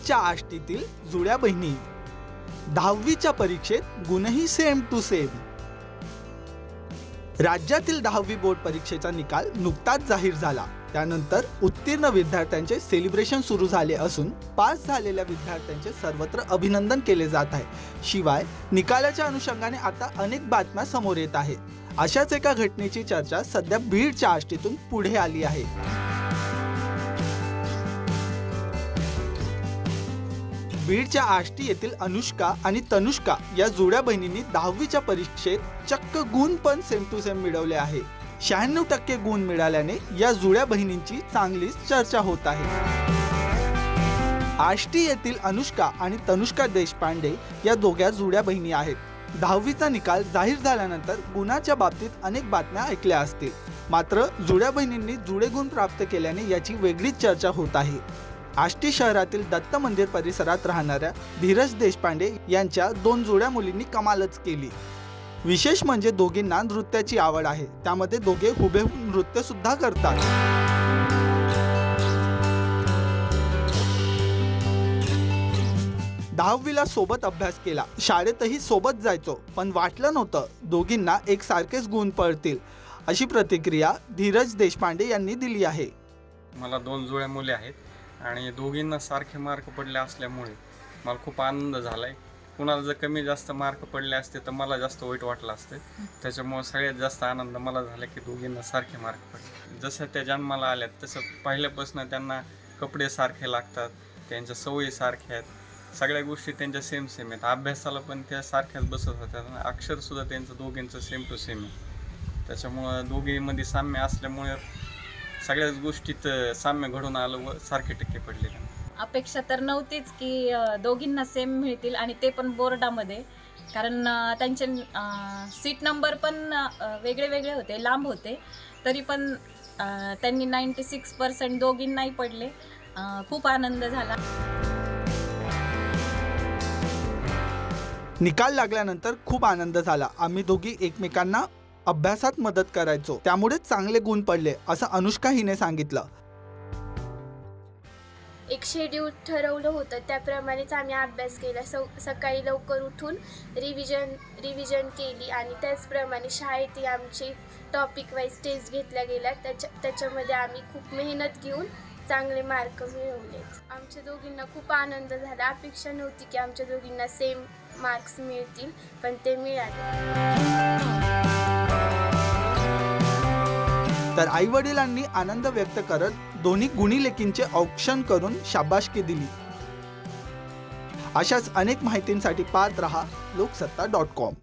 बीडच्या आष्टीतील जुळ्या बहिणी, 10वीच्या परीक्षेत गुणही सेम टू सेम। राज्यातील 10वी बोर्ड परीक्षेचा निकाल नुकताच जाहीर झाला। त्यानंतर उत्तीर्ण विद्यार्थ्यांचे सेलिब्रेशन सुरू झाले असून पास झालेल्या विद्यार्थ्यांचे सर्वत्र अभिनंदन केले जात आहे। शिवाय निकालाच्या अनुषंगाने आता अनेक बातम्या समोर येत आहेत। अशाच एका घटनेची चर्चा सध्या बीडच्या आष्टीतून पुढे आली आहे। बीडच्या आष्टी येथील अनुष्का आणि तनुष्का या जुळ्या बहिणींनी 10वीच्या परीक्षेत चक्क गुण पण सेम टू सेम मिळवले आहे। 96% गुण मिळाल्याने या जुळ्या बहिणींची चांगलीच चर्चा होत आहे। आष्टी येथील अनुष्का आणि तनुष्का देशपांडे या दोघ्या जुळ्या बहिणी आहेत। 10वीचा निकाल जाहीर झाल्यानंतर गुणाच्या बाबतीत अनेक बातम्या ऐकल्या असतील, मात्र जुळ्या बहिणींनी जुळे गुण प्राप्त केल्याने याची वेगळीच चर्चा होत आहे। आष्टी शहरातील दत्त मंदिर परिसरात राहणाऱ्या धीरज देशपांडे यांच्या 2 जुळ्या मुलींनी कमालच केली। विशेष म्हणजे दोघींना नृत्याची आवड आहे, त्यामध्ये दोघे हुबेहूब नृत्य सुद्धा करतात। दहावीला सोबत अभ्यास केला, शाळेतही सोबत जायचो, पण वाटलं नव्हतं दोघींना एकसारखेच गुण पडतील, अशी प्रतिक्रिया धीरज देशपांडे यांनी दिली आहे। मला 2 जुळ्या मुली आहेत आणि दोघींना सारखे मार्क पडले असल्यामुळे मला खूप आनंद झालाय। कुणाला जर कमी जास्त मार्क पडले असते तर मला जास्त वाईट वाटलं असतं। त्याच्यामुळे सगळ्यात जास्त आनंद मला झाला की दोघींना सारखे मार्क पडले। जसं त्या जन्माला आल्यात तसं पहिल्यापासून त्यांना कपडे सारखे लागतात, त्यांच्या सवयी सारख्या आहेत, सगळ्या गोष्टी त्यांच्या सेम सेम आहेत। अभ्यासाला पण त्या सारख्याच बसत होत्या, अक्षरसुद्धा त्यांचं दोघींचं सेम टू सेम आहे। त्याच्यामुळं दोघींमध्ये साम्य असल्यामुळे सगळ्याच गोष्टीत साम्य घडून आलं व सारखे टक्के पडले। अपेक्षा तर नव्हतीच की दोघींना सेम मिळतील आणि ते पण बोर्डामध्ये, कारण त्यांचे सीट नंबर पण वेगळे वेगळे होते, लांब होते, तरी पण त्यांनी 96% दोघींनाही पडले। खूप आनंद झाला। निकाल लागल्यानंतर खूप आनंद झाला। आम्ही दोघी एकमेकांना अभ्यासात मदत करायचो, त्यामुळेच चांगले गुण पडले, असं अनुष्का हिने सांगितलं। एक शेड्यूल ठरवलं होतं, त्याप्रमाणेच आम्ही अभ्यास केला। सकाळी लवकर उठून रिव्हिजन केली आणि त्याचप्रमाणे शाळेतही आमची टॉपिक वाईज टेस्ट घेतल्या गेल्या। त्याच्यामध्ये आम्ही खूप मेहनत घेऊन चांगले मार्क मिळवले। आमच्या दोघींना खूप आनंद झाला। अपेक्षा नव्हती की आमच्या दोघींना सेम मार्क्स मिळतील, पण ते मिळाले। तर आई वडिलांनी आनंद व्यक्त करत दोन्ही गुणी लेकींचे औक्षण करून शाबासकी दिली। अशाच अनेक माहितींसाठी पाहत रहा लोकसत्ता.com।